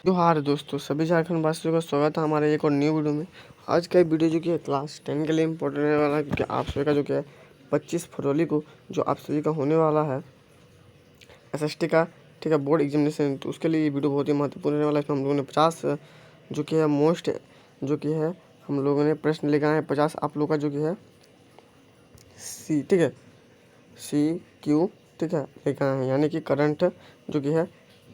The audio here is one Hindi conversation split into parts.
जोहार दोस्तों, सभी झारखंड वासियों का स्वागत है हमारे एक और न्यू वीडियो में। आज का एक वीडियो जो कि है क्लास 10 के लिए इम्पोर्टेंट रहने वाला है, क्योंकि आप सभी का जो कि है 25 फरवरी को जो आप सभी का होने वाला है एसएसटी का, ठीक है, बोर्ड एग्जामिनेशन। तो उसके लिए ये वीडियो बहुत ही महत्वपूर्ण रहने वाला है। इसमें हम लोगों ने 50 जो कि है मोस्ट जो कि है हम लोगों ने प्रश्न लेकर आए हैं। 50 आप लोग का जो कि है सी, ठीक है, CQ, ठीक है, लेकर आए हैं, यानी कि करंट जो कि है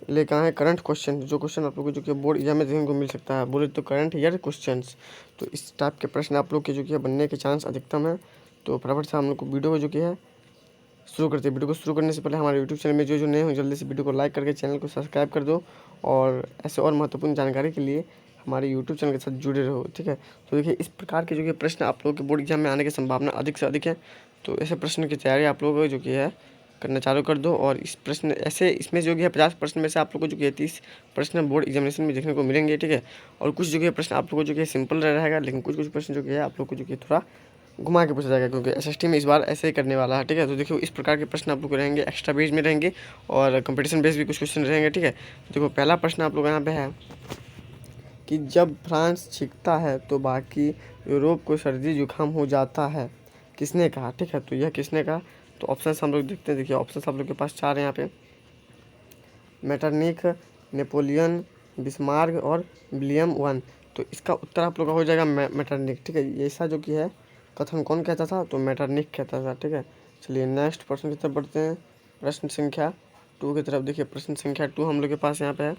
लेकर आए हैं करंट क्वेश्चन। जो क्वेश्चन आप लोग को जो कि बोर्ड एग्जाम में देखने को मिल सकता है, बोले तो करंट ईयर क्वेश्चंस। तो इस टाइप के प्रश्न आप लोग के जो कि है बनने के चांस अधिकतम है। तो फटाफट से हम लोग को वीडियो को जो कि है शुरू करते हैं। वीडियो को शुरू करने से पहले हमारे यूट्यूब चैनल में जो नए हो जल्दी से वीडियो को लाइक करके चैनल को सब्सक्राइब कर दो, और ऐसे और महत्वपूर्ण जानकारी के लिए हमारे यूट्यूब चैनल के साथ जुड़े रहो, ठीक है। तो देखिए, इस प्रकार के जो कि प्रश्न आप लोगों के बोर्ड एग्जाम में आने की संभावना अधिक से अधिक है। तो ऐसे प्रश्न की तैयारी आप लोगों को जो कि है करना चालू कर दो। और इस प्रश्न ऐसे इसमें जो कि है 50 प्रश्न में से आप लोग को जो कि 30 प्रश्न बोर्ड एग्जामिनेशन में देखने को मिलेंगे, ठीक है। और कुछ जो कि प्रश्न आप लोग को जो कि सिंपल रहेगा, लेकिन कुछ कुछ प्रश्न जो कि है आप लोग को जो कि थोड़ा घुमा के पूछा जाएगा, क्योंकि एसएसटी में इस बार ऐसे ही करने वाला है, ठीक है। तो देखिए, इस प्रकार के प्रश्न आप लोग को रहेंगे, एक्स्ट्रा बेस में रहेंगे और कंपटीशन बेस भी कुछ क्वेश्चन रहेंगे, ठीक है। तो देखो, पहला प्रश्न आप लोग यहाँ पे है कि जब फ्रांस छींकता है तो बाकी यूरोप को सर्दी जुकाम हो जाता है, किसने कहा, ठीक है। तो यह किसने कहा, तो ऑप्शन हम लोग देखते हैं। देखिए, ऑप्शन आप लोग के पास 4 है यहाँ पे, मेटरनिख, नेपोलियन, बिस्मार्क और विलियम वन। तो इसका उत्तर आप लोग का हो जाएगा मेटरनिख, ठीक है। ये ऐसा जो कि है कथन कौन कहता था, तो मेटरनिख कहता था, ठीक है। चलिए नेक्स्ट प्रश्न की तरफ बढ़ते हैं। प्रश्न संख्या 2 की तरफ देखिए। प्रश्न संख्या 2 हम लोग के पास यहाँ पे है,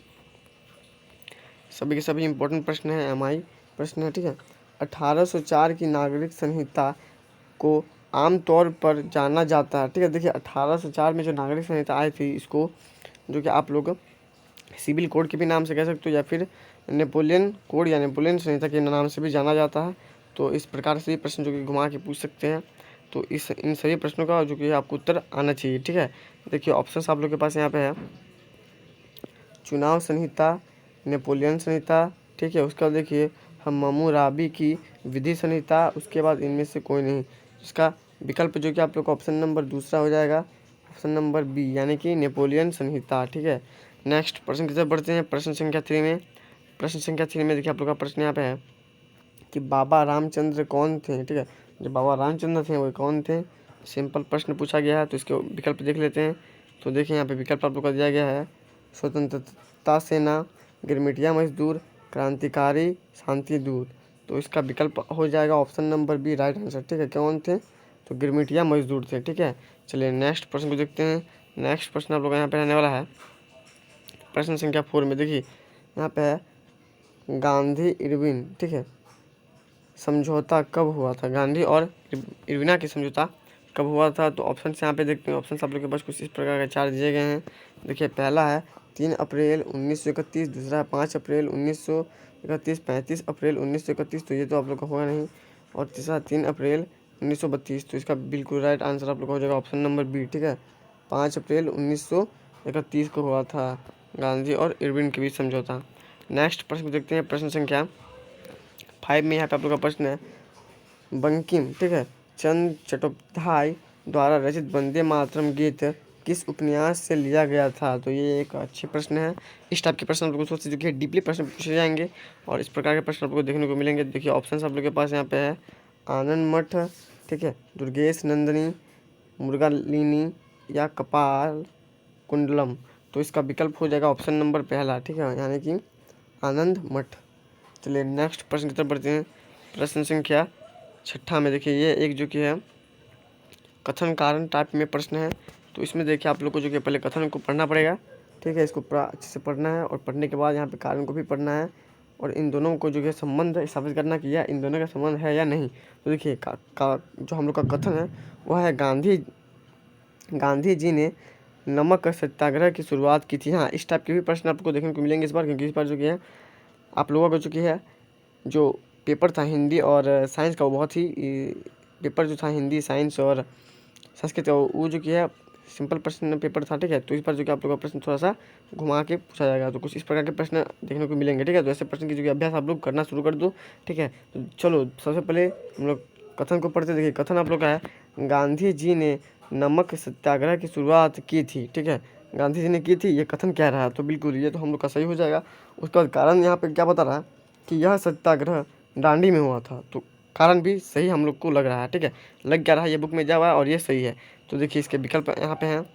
सभी के सभी इंपॉर्टेंट प्रश्न है, MI प्रश्न है, ठीक है। 1804 की नागरिक संहिता को आमतौर पर जाना जाता है, ठीक है। देखिए, 1804 में जो नागरिक संहिता आई थी, इसको जो कि आप लोग सिविल कोड के भी नाम से कह सकते हो, या फिर नेपोलियन कोड या नेपोलियन संहिता के नाम से भी जाना जाता है। तो इस प्रकार से प्रश्न जो कि घुमा के पूछ सकते हैं। तो इन सभी प्रश्नों का जो कि आपको उत्तर आना चाहिए, ठीक है। देखिए, ऑप्शन आप लोग के पास यहाँ पे है, चुनाव संहिता, नेपोलियन संहिता, ठीक है। उसका देखिए हम्मुराबी की विधि संहिता, उसके बाद इनमें से कोई नहीं। इसका विकल्प जो कि आप लोग का ऑप्शन नंबर दूसरा हो जाएगा, ऑप्शन नंबर बी, यानी कि नेपोलियन संहिता, ठीक है। नेक्स्ट प्रश्न की तरफ बढ़ते हैं। प्रश्न संख्या 3 में, प्रश्न संख्या 3 में देखिए आप लोग का प्रश्न यहाँ पे है कि बाबा रामचंद्र कौन थे, ठीक है। जो बाबा रामचंद्र थे वो कौन थे, सिंपल प्रश्न पूछा गया है। तो इसके विकल्प देख लेते हैं। तो देखिए, यहाँ पे विकल्प आप लोग का दिया गया है, स्वतंत्रता सेना, गिरमिटिया मजदूर, क्रांतिकारी, शांति दूत। तो इसका विकल्प हो जाएगा option number B, right answer, ठीक है। कौन थे, तो गिरमिटिया मजदूर थे, ठीक है। चलिए नेक्स्ट प्रश्न को देखते हैं। नेक्स्ट प्रश्न आप लोग यहाँ पे रहने वाला है प्रश्न संख्या 4 में। देखिए, यहाँ पे है गांधी इरविन, ठीक है, समझौता कब हुआ था, गांधी और इरविना की समझौता कब हुआ था। तो ऑप्शन यहाँ पे देखते हैं। ऑप्शन आप लोग के पास कुछ इस प्रकार के 4 दिए गए हैं। देखिए, पहला है 3 अप्रैल 1931, दूसरा है 5 अप्रैल 1931, 35 अप्रैल 1931, तो ये तो आप लोग का होगा नहीं, और तीसरा 3 अप्रैल 1932। तो इसका बिल्कुल राइट आंसर आप लोग का हो जाएगा ऑप्शन नंबर बी, ठीक है। 5 अप्रैल 1931 को हुआ था गांधी और इरविन के बीच समझौता। नेक्स्ट प्रश्न देखते हैं। प्रश्न संख्या 5 में यहाँ पे आप लोग का प्रश्न है, बंकिम, ठीक है, चंद्र चट्टोपाध्याय द्वारा रचित वंदे मातरम गीत किस उपन्यास से लिया गया था। तो ये एक अच्छे प्रश्न है। इस टाइप के प्रश्न आप लोगों को सोच जो कि डीपली प्रश्न पूछे जाएंगे, और इस प्रकार के प्रश्न आपको देखने को मिलेंगे। देखिए, ऑप्शन आप लोग के पास यहाँ पे है, आनंद मठ, ठीक है, दुर्गेश नंदिनी, मुर्गालिनी या कपाल कुंडलम। तो इसका विकल्प हो जाएगा ऑप्शन नंबर पहला, ठीक है, यानी कि आनंद मठ। चलिए नेक्स्ट प्रश्न की तरफ बढ़ते हैं। प्रश्न संख्या 6 में देखिए, ये एक जो कि है कथन कारण टाइप में प्रश्न है। तो इसमें देखिए आप लोग को जो कि पहले कथन को पढ़ना पड़ेगा, ठीक है, इसको पूरा अच्छे से पढ़ना है, और पढ़ने के बाद यहाँ पे कारण को भी पढ़ना है, और इन दोनों को जो है संबंध स्थापित करना कि यह इन दोनों का संबंध है या नहीं। तो देखिए, जो हम लोग का कथन है वह है, गांधी जी ने नमक सत्याग्रह की शुरुआत की थी। हाँ, इस टाइप के भी प्रश्न आपको देखने को मिलेंगे इस बार, क्योंकि इस बार जो कि है आप लोगों को चुकी है जो पेपर था हिंदी और साइंस का, वो बहुत ही पेपर जो था हिंदी, साइंस और संस्कृत, वो जो कि है सिंपल प्रश्न पेपर था, ठीक है। तो इस पर जो कि आप लोग का प्रश्न थोड़ा सा घुमा के पूछा जाएगा। तो कुछ इस प्रकार के प्रश्न देखने को मिलेंगे, ठीक है। तो ऐसे प्रश्न की जो कि अभ्यास आप लोग करना शुरू कर दो, ठीक है। तो चलो सबसे पहले हम लोग कथन को पढ़ते। देखिए, कथन आप लोग का है, गांधी जी ने नमक सत्याग्रह की शुरुआत की थी, ठीक है। गांधी जी ने की थी, ये कथन कह रहा है, तो बिल्कुल ये तो हम लोग का सही हो जाएगा। उसके बाद कारण यहाँ पे क्या बता रहा है कि यह सत्याग्रह दांडी में हुआ था, तो कारण भी सही हम लोग को लग रहा है। ठीक है, लग क्या रहा है, ये बुक में जा हुआ है और ये सही है। तो देखिए इसके विकल्प यहाँ पे हैं,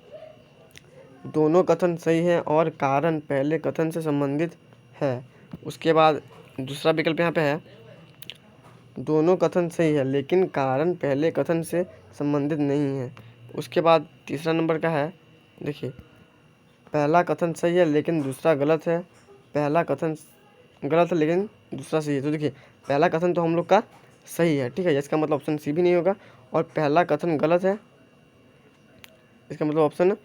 दोनों कथन सही है और कारण पहले कथन से संबंधित है। उसके बाद दूसरा विकल्प यहाँ पे है, दोनों कथन सही है लेकिन कारण पहले कथन से संबंधित नहीं है। उसके बाद तीसरा नंबर का है, देखिए पहला कथन सही है लेकिन दूसरा गलत है, पहला कथन गलत है लेकिन दूसरा सही है। तो देखिए पहला कथन तो हम लोग का सही है, ठीक है, इसका मतलब ऑप्शन सी भी नहीं होगा, और पहला कथन गलत है, इसका मतलब ऑप्शन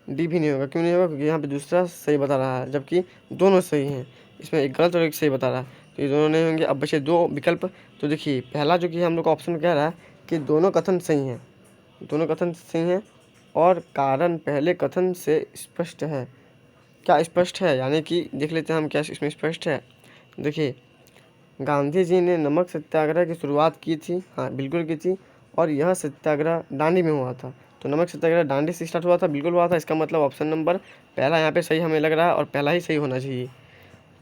डी भी नहीं होगा। क्यों नहीं होगा, क्योंकि यहाँ पे दूसरा सही बता रहा है जबकि दोनों सही हैं, इसमें एक गलत और एक सही बता रहा है, तो ये दोनों नहीं होंगे। अब बचे दो विकल्प, तो देखिए पहला जो कि हम लोग का ऑप्शन कह रहा है कि दोनों कथन सही हैं, दोनों कथन सही हैं और कारण पहले कथन से स्पष्ट है। क्या स्पष्ट है, यानी कि देख लेते हैं हम क्या इसमें स्पष्ट है। देखिए गांधी जी ने नमक सत्याग्रह की शुरुआत की थी, हाँ बिल्कुल की थी, और यह सत्याग्रह दांडी में हुआ था। तो नमक सत्याग्रह दांडी से स्टार्ट हुआ था, बिल्कुल हुआ था, इसका मतलब ऑप्शन नंबर पहला यहाँ पे सही हमें लग रहा है और पहला ही सही होना चाहिए।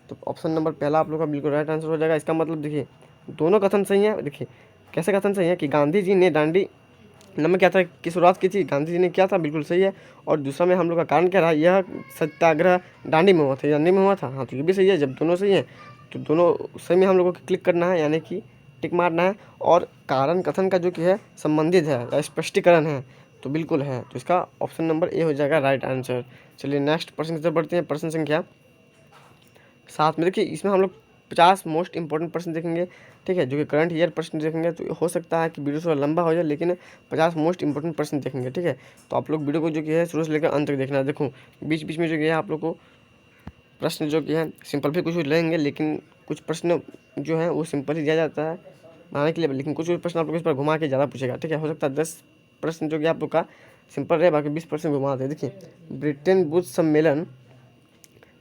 तो ऑप्शन नंबर पहला आप लोग का बिल्कुल राइट आंसर हो जाएगा। इसका मतलब देखिए दोनों कथन सही हैं। देखिए कैसे कथन सही है कि गांधी जी ने दांडी नमक क्या था की शुरुआत की थी, गांधी जी ने किया था, बिल्कुल सही है। और दूसरा में हम लोग का कारण क्या रहा, यह सत्याग्रह दांडी में हुआ था, दांडी में हुआ था, हाँ तो ये भी सही है। जब दोनों सही है तो दोनों सही में हम लोगों को क्लिक करना है, यानी कि टिक मारना है। और कारण कथन का जो कि है संबंधित है या स्पष्टीकरण है, तो बिल्कुल है, तो इसका ऑप्शन नंबर ए हो जाएगा राइट आंसर। चलिए नेक्स्ट प्रश्न की तरफ बढ़ते हैं, प्रश्न संख्या 7 में। देखिए इसमें हम लोग 50 मोस्ट इंपॉर्टेंट प्रश्न देखेंगे, ठीक है, जो कि करंट ईयर प्रश्न देखेंगे। तो हो सकता है कि वीडियो थोड़ा लंबा हो जाए, लेकिन 50 मोस्ट इंपॉर्टेंट प्रश्न देखेंगे, ठीक है। तो आप लोग वीडियो को जो कि है शुरू से लेकर अंत तक देखना है। देखो बीच बीच में जो कि है आप लोग को प्रश्न जो कि है सिंपल भी कुछ लेंगे, लेकिन कुछ प्रश्न जो है वो सिंपल ही दिया जाता है बनाने के लिए, लेकिन कुछ प्रश्न आप लोग इस पर घुमा के ज़्यादा पूछेगा, ठीक है। हो सकता है 10 प्रश्न जो कि आप लोग का सिंपल रहे, बाकी 20% घुमा दे। देखिए ब्रिटेन बुद्ध सम्मेलन,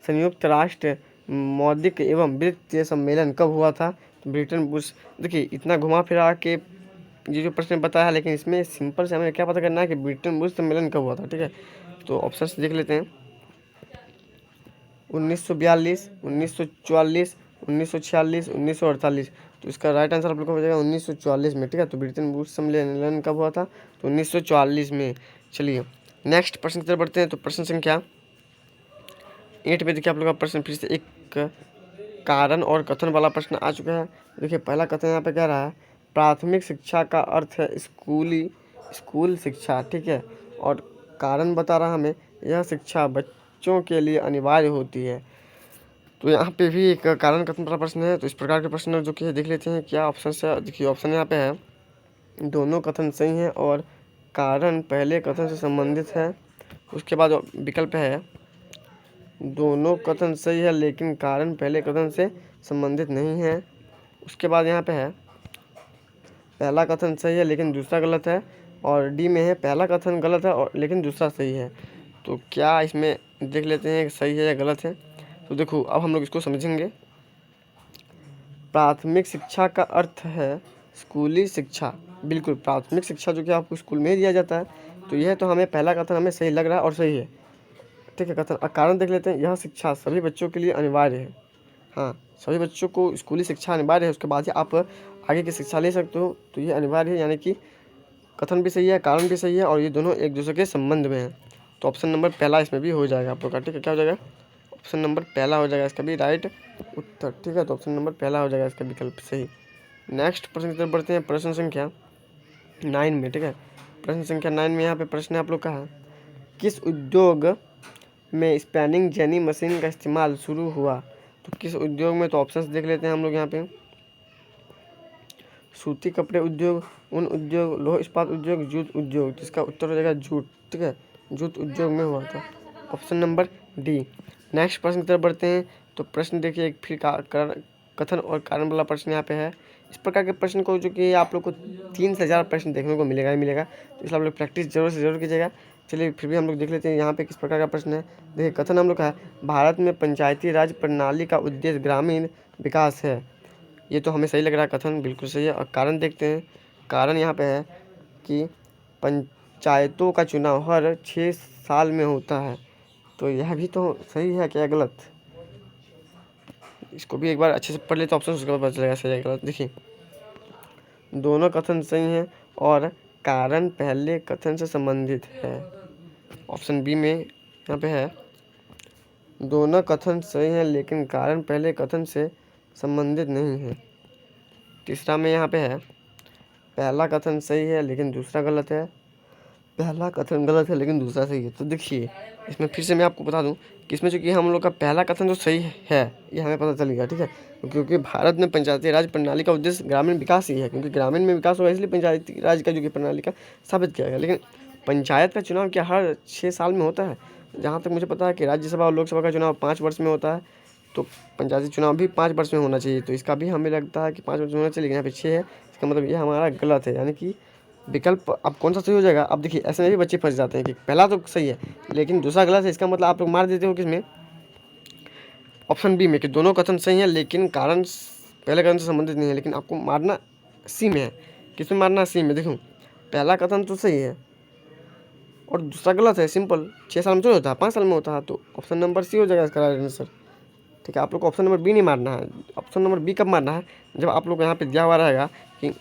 संयुक्त राष्ट्र मौद्रिक एवं वित्तीय सम्मेलन कब हुआ था, तो ब्रिटेन बुश। देखिए इतना घुमा फिरा के ये जो प्रश्न बताया है, लेकिन इसमें सिंपल से हमें क्या पता करना है कि ब्रिटेन बुश सम्मेलन कब हुआ था, ठीक है। तो ऑप्शन देख लेते हैं, 1942, 1944, 1946, 1948। तो इसका राइट आंसर आप लोग को हो जाएगा 1944 में, ठीक है। तो ब्रिटेन बुश सम्मेलन कब हुआ था, तो 1944 में। चलिए नेक्स्ट प्रश्न की तरफ बढ़ते हैं। तो प्रश्न संख्या 8 पे देखिए आप लोग का प्रश्न फिर से एक कारण और कथन वाला प्रश्न आ चुका है। देखिए पहला कथन यहाँ पे कह रहा है, प्राथमिक शिक्षा का अर्थ है स्कूल शिक्षा, ठीक है। और कारण बता रहा हमें, यह शिक्षा बच्चों के लिए अनिवार्य होती है। तो यहाँ पे भी एक कारण कथन वाला प्रश्न है। तो इस प्रकार के प्रश्न जो कि है देख लेते हैं क्या ऑप्शन से। देखिए ऑप्शन यहाँ पे है, दोनों कथन सही हैं और कारण पहले कथन से संबंधित है। उसके बाद विकल्प है, दोनों कथन सही है लेकिन कारण पहले कथन से संबंधित नहीं है। उसके बाद यहाँ पे है, पहला कथन सही है लेकिन दूसरा गलत है। और डी में है, पहला कथन गलत है और लेकिन दूसरा सही है। तो क्या इसमें देख लेते हैं कि सही है या गलत है। तो देखो अब हम लोग इसको समझेंगे। प्राथमिक शिक्षा का अर्थ है स्कूली शिक्षा, बिल्कुल प्राथमिक शिक्षा जो कि आपको स्कूल में ही दिया जाता है। तो यह तो हमें पहला कथन हमें सही लग रहा है और सही है, ठीक है। कथन कारण देख लेते हैं, यह शिक्षा सभी बच्चों के लिए अनिवार्य है, हाँ सभी बच्चों को स्कूली शिक्षा अनिवार्य है। उसके बाद ही आप आगे की शिक्षा ले सकते हो, तो ये अनिवार्य है, यानी कि कथन भी सही है, कारण भी सही है, और ये दोनों एक दूसरे के संबंध में है। तो ऑप्शन नंबर पहला इसमें भी हो जाएगा आप लोग का, ठीक है। क्या हो जाएगा, ऑप्शन नंबर पहला हो जाएगा इसका भी राइट उत्तर, ठीक है। तो ऑप्शन नंबर पहला हो जाएगा इसका विकल्प सही। नेक्स्ट प्रश्न की तरफ बढ़ते हैं, प्रश्न संख्या 9 में, ठीक है। प्रश्न संख्या 9 में यहाँ पे प्रश्न आप लोग का है, किस उद्योग में स्पैनिंग जेनी मशीन का इस्तेमाल शुरू हुआ। तो किस उद्योग में, तो ऑप्शंस देख लेते हैं हम लोग यहाँ पे, सूती कपड़े उद्योग, उन उद्योग, लोह इस्पात उद्योग, जूट उद्योग। जिसका उत्तर हो जाएगा जूट, ठीक है, जूट उद्योग में हुआ था, ऑप्शन नंबर डी। नेक्स्ट प्रश्न की तरफ बढ़ते हैं। तो प्रश्न देखिए एक फिर कथन और कारण वाला प्रश्न यहाँ पे है। इस प्रकार के प्रश्न को जो कि आप लोग को 3 से ज़्यादा प्रश्न देखने को मिलेगा ही मिलेगा, तो इसलिए आप लोग प्रैक्टिस जरूर से जरूर कीजिएगा। चलिए फिर भी हम लोग देख लेते हैं यहाँ पे किस प्रकार का प्रश्न है। देखिए कथन हम लोग का है, भारत में पंचायती राज प्रणाली का उद्देश्य ग्रामीण विकास है। ये तो हमें सही लग रहा है, कथन बिल्कुल सही है। और कारण देखते हैं, कारण यहाँ पे है कि पंचायतों का चुनाव हर 6 साल में होता है। तो यह भी तो सही है क्या गलत? इसको भी एक बार अच्छे से पढ़ ले तो ऑप्शन उसके बाद पता चलेगा सही है गलत। देखिए, दोनों कथन सही हैं और कारण पहले कथन से संबंधित है। ऑप्शन बी में यहाँ पे है दोनों कथन सही हैं लेकिन कारण पहले कथन से संबंधित नहीं है। तीसरा में यहाँ पे है पहला कथन सही है लेकिन दूसरा गलत है, पहला कथन गलत है लेकिन दूसरा सही है। तो देखिए, इसमें फिर से मैं आपको बता दूं कि इसमें चूँकि हम लोग का पहला कथन जो सही है ये हमें पता चल गया, ठीक है, क्योंकि भारत में पंचायती राज प्रणाली का उद्देश्य ग्रामीण विकास ही है, क्योंकि ग्रामीण में विकास होगा इसलिए पंचायती राज का जो कि प्रणाली का साबित किया गया। लेकिन पंचायत का चुनाव क्या हर 6 साल में होता है? जहाँ तक मुझे पता है कि राज्यसभा और लोकसभा का चुनाव 5 वर्ष में होता है, तो पंचायती चुनाव भी 5 वर्ष में होना चाहिए। तो इसका भी हमें लगता है कि 5 वर्ष में होना चाहिए, लेकिन यहाँ पे 6 है, इसका मतलब ये हमारा गलत है। यानी कि विकल्प अब कौन सा सही हो जाएगा? अब देखिए, ऐसे में भी बच्चे फंस जाते हैं कि पहला तो सही है लेकिन दूसरा गलत है। इसका मतलब आप लोग मार देते हो किसमें? ऑप्शन बी में, कि दोनों कथन सही हैं लेकिन कारण पहले कथन से संबंधित नहीं है। लेकिन आपको मारना सी में है। किस में मारना? सी में। देखो, पहला कथन तो सही है और दूसरा गलत है। सिंपल, 6 साल में थोड़ी होता है, 5 साल में होता है। तो ऑप्शन नंबर सी हो जाएगा इसका राइट आंसर। ठीक है, आप लोग को ऑप्शन नंबर बी नहीं मारना है। ऑप्शन नंबर बी कब मारना है? जब आप लोग को यहाँ पे दिया हुआ रहेगा कि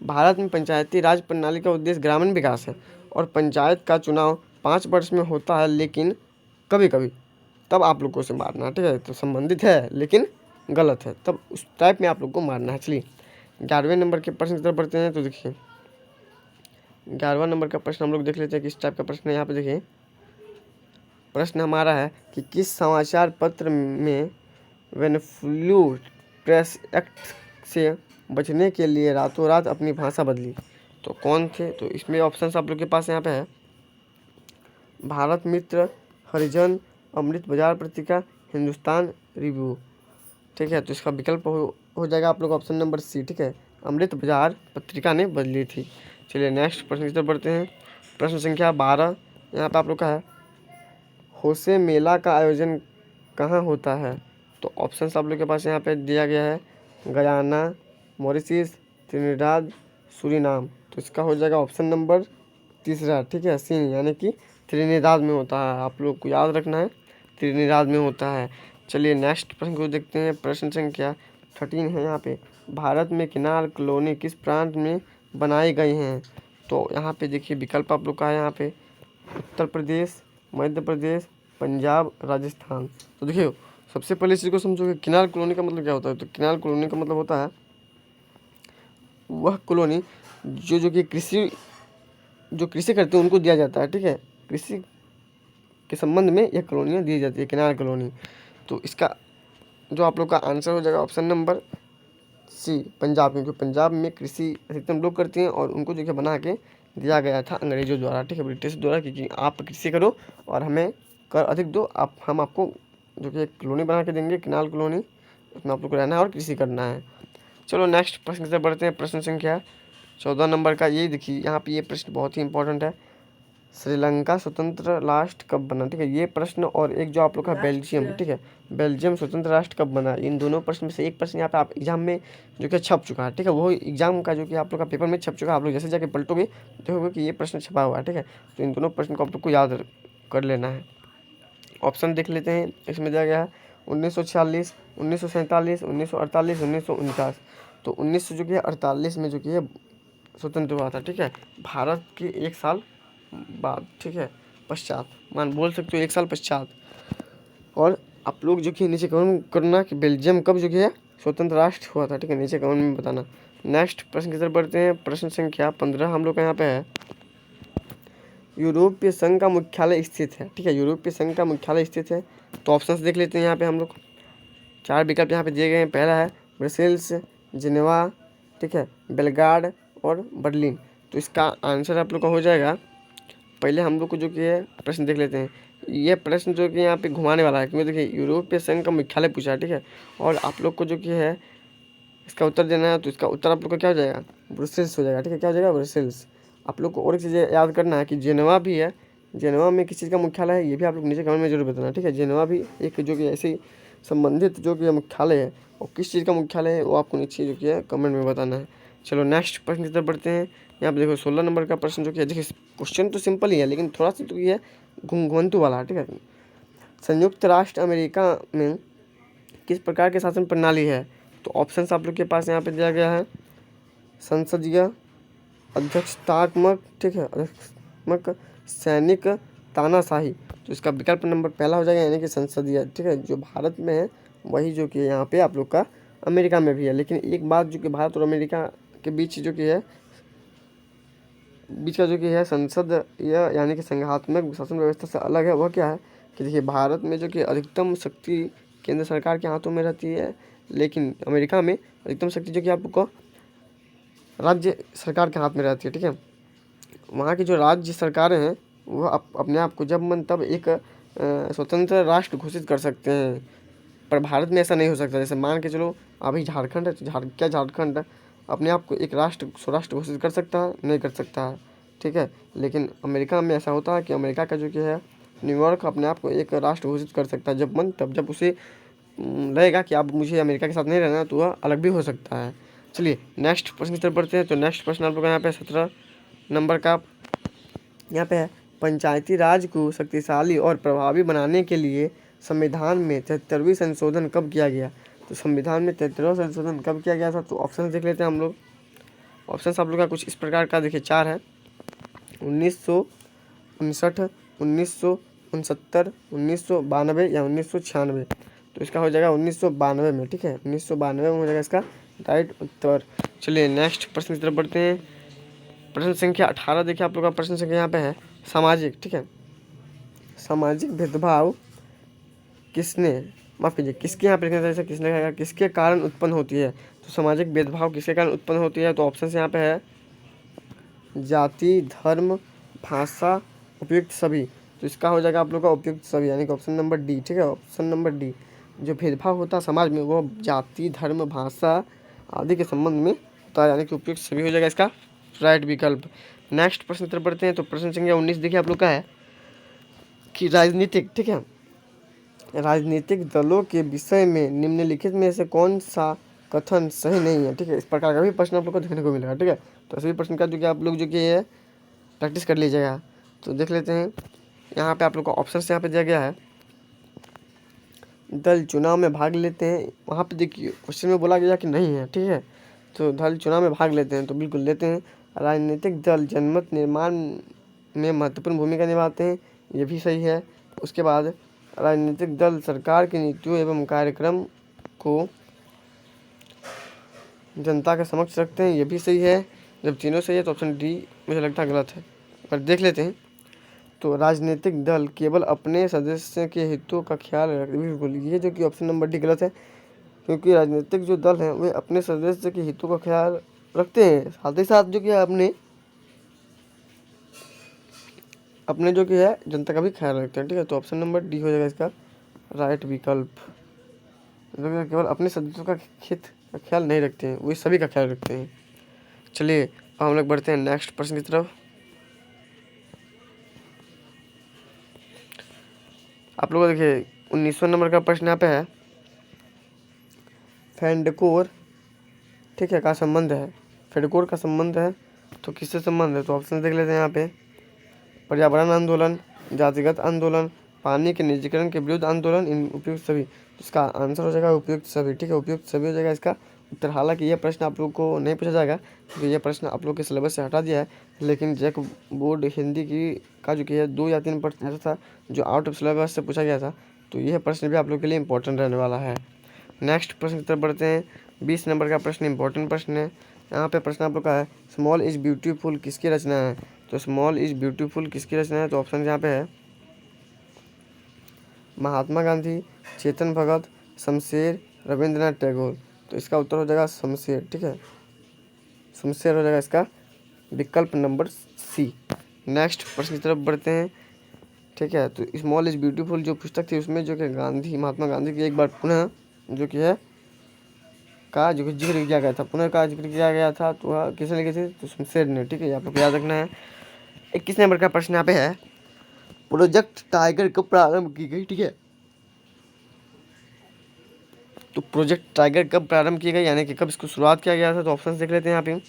भारत में पंचायती राज प्रणाली का उद्देश्य ग्रामीण विकास है और पंचायत का चुनाव 5 वर्ष में होता है लेकिन कभी कभी, तब आप लोग को उसे मारना है। ठीक है, तो संबंधित है लेकिन गलत है, तब उस टाइप में आप लोग को मारना है। चलिए 11वें नंबर के प्रश्न की तरफ बढ़ते हैं। तो देखिए, 11वां नंबर का प्रश्न हम लोग देख लेते हैं किस टाइप का प्रश्न है। यहाँ पे देखिए, प्रश्न हमारा है कि किस समाचार पत्र में वेनफ्लू प्रेस एक्ट से बचने के लिए रातों रात अपनी भाषा बदली? तो कौन थे? तो इसमें ऑप्शन आप लोग के पास यहाँ पे है भारत मित्र, हरिजन, अमृत बाजार पत्रिका, हिंदुस्तान रिव्यू। ठीक है, तो इसका विकल्प हो जाएगा आप लोग ऑप्शन नंबर सी। ठीक है, अमृत बाजार पत्रिका ने बदली थी। चलिए नेक्स्ट प्रश्न की तरफ बढ़ते हैं। प्रश्न संख्या 12 यहाँ पे आप लोग का है होसे मेला का आयोजन कहाँ होता है? तो ऑप्शन आप लोग के पास यहाँ पे दिया गया है गयाना, मॉरिशस, त्रिनिदाद, सूरीनाम। तो इसका हो जाएगा ऑप्शन नंबर तीसरा। ठीक है, सी, यानी कि त्रिनिदाद में होता है। आप लोग को याद रखना है, त्रिनिदाद में होता है। चलिए नेक्स्ट प्रश्न को देखते हैं। प्रश्न संख्या 13 है यहाँ पे भारत में किनार कॉलोनी किस प्रांत में बनाई गई हैं? तो यहाँ पे देखिए विकल्प आप लोग का है यहाँ पे उत्तर प्रदेश, मध्य प्रदेश, पंजाब, राजस्थान। तो देखिए, सबसे पहले इस चीज़ को समझो कि किनार कॉलोनी का मतलब क्या होता है। तो किनार कॉलोनी का मतलब होता है वह कॉलोनी जो कि कृषि करते हैं उनको दिया जाता है। ठीक है, कृषि के संबंध में यह कॉलोनियाँ दी जाती है, किनार कॉलोनी। तो इसका जो आप लोग का आंसर हो जाएगा ऑप्शन नंबर सी, पंजाब, क्योंकि पंजाब में कृषि अधिकतम लोग करते हैं और उनको जो कि बना के दिया गया था अंग्रेजों द्वारा। ठीक है, ब्रिटिश द्वारा, क्योंकि आप कृषि करो और हमें कर अधिक दो, हम आपको जो कि एक कॉलोनी बना के देंगे, किनार कॉलोनी, उसमें आप लोग को रहना है और कृषि करना है। चलो नेक्स्ट प्रश्न से बढ़ते हैं। प्रश्न संख्या 14 नंबर का ये देखिए, यहाँ पे ये प्रश्न बहुत ही इंपॉर्टेंट है। श्रीलंका स्वतंत्र राष्ट्र कब बना? ठीक है, ये प्रश्न और एक जो आप लोग का बेल्जियम, ठीक है, बेल्जियम स्वतंत्र राष्ट्र कब बना? इन दोनों प्रश्न में से एक प्रश्न यहाँ पे आप एग्जाम में जो कि छप चुका है। ठीक है, वो एग्जाम का जो कि आप लोग का पेपर में छप चुका है। आप लोग जैसे जाके पलटोगे देखोगे कि ये प्रश्न छपा हुआ है। ठीक है, तो इन दोनों प्रश्न को आप लोग को याद कर लेना है। ऑप्शन देख लेते हैं। इसमें दिया गया है 1946, 1947, 1948, 1949। तो 1948 में जो कि है स्वतंत्र हुआ था। ठीक है, भारत के 1 साल बाद, ठीक है, पश्चात, बोल सकते हो 1 साल पश्चात। और आप लोग जो कि नीचे कमेंट करना कि बेल्जियम कब जो कि है स्वतंत्र राष्ट्र हुआ था। ठीक है, नीचे कमेंट में बताना। नेक्स्ट प्रश्न की तरफ बढ़ते हैं। प्रश्न संख्या 15 हम लोग का यहाँ पे है यूरोपीय संघ का मुख्यालय स्थित है। ठीक है, यूरोपीय संघ का मुख्यालय स्थित है। तो ऑप्शंस देख लेते हैं। यहाँ पे हम लोग 4 विकल्प यहाँ पे दिए गए हैं। पहला है ब्रसेल्स, जिनेवा, ठीक है, बेलग्राड और बर्लिन। तो इसका आंसर आप लोग का हो जाएगा, पहले हम लोग को जो कि है प्रश्न देख लेते हैं। ये प्रश्न जो कि यहाँ पे घुमाने वाला है, क्योंकि देखिए यूरोपीय संघ का मुख्यालय पूछा है। ठीक है, और आप लोग को जो कि है इसका उत्तर देना है। तो इसका उत्तर आप लोग का क्या हो जाएगा? ब्रुसेल्स हो जाएगा। ठीक है, क्या हो जाएगा? ब्रुसेल्स। आप लोग को और एक चीज़ याद करना है कि जेनेवा भी है। जेनेवा में किस चीज़ का मुख्यालय है, ये भी आप लोग नीचे कमेंट में जरूर बताना। ठीक है, जेनेवा भी एक जो कि ऐसे संबंधित जो कि मुख्यालय है, और किस चीज़ का मुख्यालय है वो आपको नीचे जो कि है कमेंट में बताना है। चलो नेक्स्ट प्रश्न की तरफ बढ़ते हैं। यहाँ पे देखो 16 नंबर का प्रश्न जो कि है, देखिए क्वेश्चन तो सिंपल ही है लेकिन थोड़ा सा तो ये घुंघवंतु वाला है, ठीक है। संयुक्त राष्ट्र अमेरिका में किस प्रकार की शासन प्रणाली है? तो ऑप्शन आप लोग के पास यहाँ पे दिया गया है, संसदीय, अध्यक्षतात्मक, ठीक है, अध्यक्षतात्मक, सैनिक, तानाशाही। तो इसका विकल्प नंबर पहला हो जाएगा, यानी कि संसदीय, ठीक है। जो भारत में है वही जो कि यहाँ पे आप लोग का अमेरिका में भी है। लेकिन एक बात जो कि भारत और अमेरिका के बीच जो कि है, बीच का जो कि है संसद यानी कि संघात्मक शासन व्यवस्था से अलग है, वह क्या है कि देखिए भारत में जो कि अधिकतम शक्ति केंद्र सरकार के हाथों में रहती है, लेकिन अमेरिका में अधिकतम शक्ति जो कि आपको राज्य सरकार के हाथ में रहती है, ठीक है। वहाँ की जो राज्य सरकारें हैं वो अपने आप को जब मन तब एक स्वतंत्र राष्ट्र घोषित कर सकते हैं, पर भारत में ऐसा नहीं हो सकता। जैसे मान के चलो अभी झारखंड है, तो झारखंड अपने आप को एक राष्ट्र स्वराष्ट्र घोषित कर सकता है? नहीं कर सकता है, ठीक है। लेकिन अमेरिका में ऐसा होता है कि अमेरिका का जो कि है न्यूयॉर्क अपने आप को एक राष्ट्र घोषित कर सकता है जब मन तब, जब उसे रहेगा कि अब मुझे अमेरिका के साथ नहीं रहना, तो वह अलग भी हो सकता है। चलिए नेक्स्ट प्रश्न की तरफ बढ़ते हैं। तो नेक्स्ट प्रश्न आप लोग यहाँ पे 17 नंबर का यहाँ पे है, पंचायती राज को शक्तिशाली और प्रभावी बनाने के लिए संविधान में 73वीं संशोधन कब किया गया? तो संविधान में 73वां संशोधन कब किया गया था? तो ऑप्शन देख लेते हैं हम लोग। ऑप्शन आप लोग का कुछ इस प्रकार का देखिए 4 है, 1959, 1969, 1992 या 1996। तो इसका हो जाएगा 1992 में, ठीक है, 1992 में हो जाएगा इसका राइट उत्तर। चलिए नेक्स्ट प्रश्न की तरफ बढ़ते हैं। प्रश्न संख्या 18 देखिए आप लोग का प्रश्न संख्या यहाँ पे है सामाजिक, ठीक है। सामाजिक भेदभाव किसने, माफ कीजिए, किसके यहाँ पे लिखना चाहिए, किसने कहा किसके कारण उत्पन्न होती है? तो सामाजिक भेदभाव किसके कारण उत्पन्न होती है? तो ऑप्शन यहाँ पे है जाति, धर्म, भाषा, उपयुक्त सभी। तो इसका हो जाएगा आप लोग का उपयुक्त सभी, यानी कि ऑप्शन नंबर डी, ठीक है, ऑप्शन नंबर डी। जो भेदभाव होता है समाज में वो जाति, धर्म, भाषा आदि के संबंध में होता है, यानी कि उपयुक्त सभी हो जाएगा इसका राइट विकल्प। नेक्स्ट प्रश्न की तरफ बढ़ते हैं। तो प्रश्न संख्या 19 देखिए आप लोग का है कि राजनीतिक, ठीक है, राजनीतिक दलों के विषय में निम्नलिखित में से कौन सा कथन सही नहीं है? ठीक है, इस प्रकार का भी प्रश्न आप लोग को देखने को मिलेगा, ठीक है। तो सभी प्रश्न का जो कि आप लोग जो कि है प्रैक्टिस कर लीजिएगा। तो देख लेते हैं, यहाँ पे आप लोग को ऑप्शन यहाँ पे दिया गया है, दल चुनाव में भाग लेते हैं। वहाँ पे देखिए क्वेश्चन में बोला गया कि नहीं है, ठीक है। तो दल चुनाव में भाग लेते हैं, तो बिल्कुल लेते हैं। राजनीतिक दल जनमत निर्माण में महत्वपूर्ण भूमिका निभाते हैं, ये भी सही है। उसके बाद राजनीतिक दल सरकार की नीतियों एवं कार्यक्रम को जनता के समक्ष रखते हैं, ये भी सही है। जब तीनों सही है तो ऑप्शन डी मुझे लगता है गलत है, पर देख लेते हैं। तो राजनीतिक दल केवल अपने सदस्य के हितों का ख्याल रखते, बिल्कुल ये जो कि ऑप्शन नंबर डी गलत है, क्योंकि राजनीतिक जो दल हैं वे अपने सदस्य के हितों का ख्याल रखते हैं, साथ ही साथ जो कि अपने जो कि है जनता का भी ख्याल रखते हैं, ठीक है। तो ऑप्शन नंबर डी हो जाएगा इसका राइट विकल्प। केवल अपने सदस्यों का हित का ख्याल नहीं रखते हैं, वे सभी का ख्याल रखते हैं। चलिए अब हम लोग बढ़ते हैं नेक्स्ट प्रश्न की तरफ। आप लोग देखिए 19वां नंबर का प्रश्न यहाँ पे है, फेडकोर, ठीक है, का संबंध है, फेडकोर का संबंध है तो किससे संबंध है? तो ऑप्शन देख लेते हैं यहाँ पे, पर्यावरण आंदोलन, जातिगत आंदोलन, पानी के निजीकरण के विरुद्ध आंदोलन, इन उपयुक्त सभी। इसका आंसर हो जाएगा उपयुक्त सभी, ठीक है, उपयुक्त सभी हो जाएगा इसका उत्तर। हालांकि यह प्रश्न आप लोग को नहीं पूछा जाएगा क्योंकि यह प्रश्न आप लोग के सिलेबस से हटा दिया है, लेकिन जैक बोर्ड हिंदी की का जो कि है 2 या 3 प्रश्न ऐसा था जो आउट ऑफ सिलेबस से पूछा गया था, तो यह प्रश्न भी आप लोग के लिए इंपॉर्टेंट रहने वाला है। नेक्स्ट प्रश्न की तरफ बढ़ते हैं। 20 नंबर का प्रश्न इंपॉर्टेंट प्रश्न है। यहाँ पे प्रश्न आप लोग का है, स्मॉल इज ब्यूटीफुल किसकी रचना है? तो स्मॉल इज ब्यूटीफुल किसकी रचना है? तो ऑप्शन यहाँ पे है महात्मा गांधी, चेतन भगत, शमशेर, रविंद्रनाथ टैगोर। तो इसका उत्तर हो जाएगा शमशेर, ठीक है, शमशेर हो जाएगा इसका विकल्प नंबर सी। नेक्स्ट प्रश्न की तरफ बढ़ते हैं, ठीक है। तो स्मॉल इज ब्यूटीफुल जो पुस्तक थी उसमें जो कि महात्मा गांधी की एक बार पुनः जो कि है का जो कि जिक्र किया गया था, पुनः का जिक्र किया गया था, तो वह किसने लिखे थे? तो शमशेर ने, ठीक है, आप लोग को याद रखना है। 21 नंबर का प्रश्न यहाँ पे है, प्रोजेक्ट टाइगर कब प्रारंभ की गई? ठीक है, तो प्रोजेक्ट टाइगर कब प्रारंभ किया गया, यानी कि कब इसको शुरुआत किया गया था? तो ऑप्शन देख लेते हैं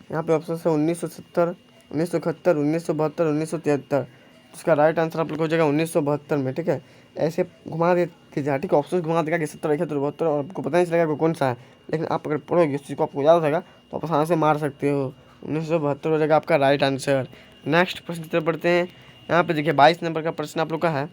यहाँ पे ऑप्शन है 1970, 1971, 1972, 1973। उसका राइट आंसर आप लोग हो जाएगा 1972 में। ठीक है, ऐसे घुमा देते जा, ठीक है, ऑप्शन घुमा देगा कि 70, 71, 72, और आपको पता नहीं चलेगा कि कौन सा है। लेकिन आप अगर पढ़ोगे इस चीज़ को, आपको याद हो जाएगा, तो आप आसानी से मार सकते हो। 1972 हो जाएगा आपका राइट आंसर। नेक्स्ट प्रश्न की तरफ बढ़ते हैं। यहाँ पे देखिए 22 नंबर का प्रश्न आप लोग का है,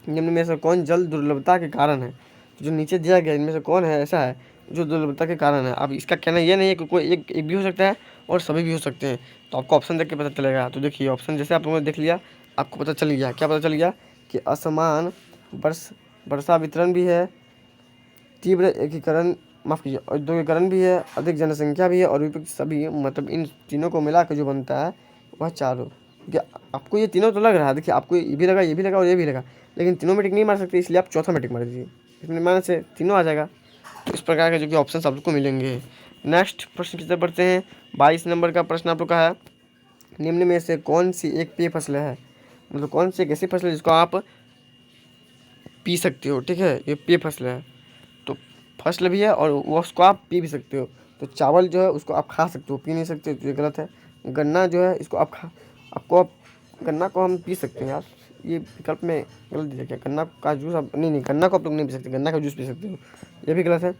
निम्न में से कौन जल दुर्लभता के कारण है? तो जो नीचे दिया गया इनमें से कौन है ऐसा है जो दुर्लभता के कारण है? अब इसका कहना ये नहीं है कि कोई एक भी हो सकता है और सभी भी हो सकते हैं, तो आपको ऑप्शन देख के पता चलेगा। तो देखिए ऑप्शन जैसे आप लोगों ने देख लिया, आपको पता चल गया, क्या पता चल गया कि असमान वर्षा वितरण भी है, तीव्र एकीकरण, माफ कीजिए, औद्योगिकरण भी है, अधिक जनसंख्या भी है, और विपरीत सभी, मतलब इन तीनों को मिला के जो बनता है वह चारों। क्या आपको ये तीनों तो लग रहा है? देखिए आपको ये भी लगा, ये भी लगा और ये भी लगा, लेकिन तीनों में टिक नहीं मार सकते, इसलिए आप चौथा में टिक मार दीजिए। इसमें मान से तीनों आ जाएगा। तो इस प्रकार के जो कि ऑप्शन आप लोग को मिलेंगे। नेक्स्ट प्रश्न की तरफ बढ़ते हैं। 22 नंबर का प्रश्न आप लोग का है, निम्न में से कौन सी एक पेय फसल है? मतलब कौन सी एक ऐसी फसल है जिसको आप पी सकते हो? ठीक है, ये पेय फसल है, तो फसल भी है और वो उसको आप पी भी सकते हो। तो चावल जो है उसको आप खा सकते हो, पी नहीं सकते, तो ये गलत है। गन्ना जो है इसको गन्ना को हम पी सकते हैं यार, ये विकल्प में गलत दिया गया। गन्ना का जूस आप नहीं, गन्ना को आप लोग नहीं पी सकते, गन्ना का जूस पी सकते हो, ये भी गलत है।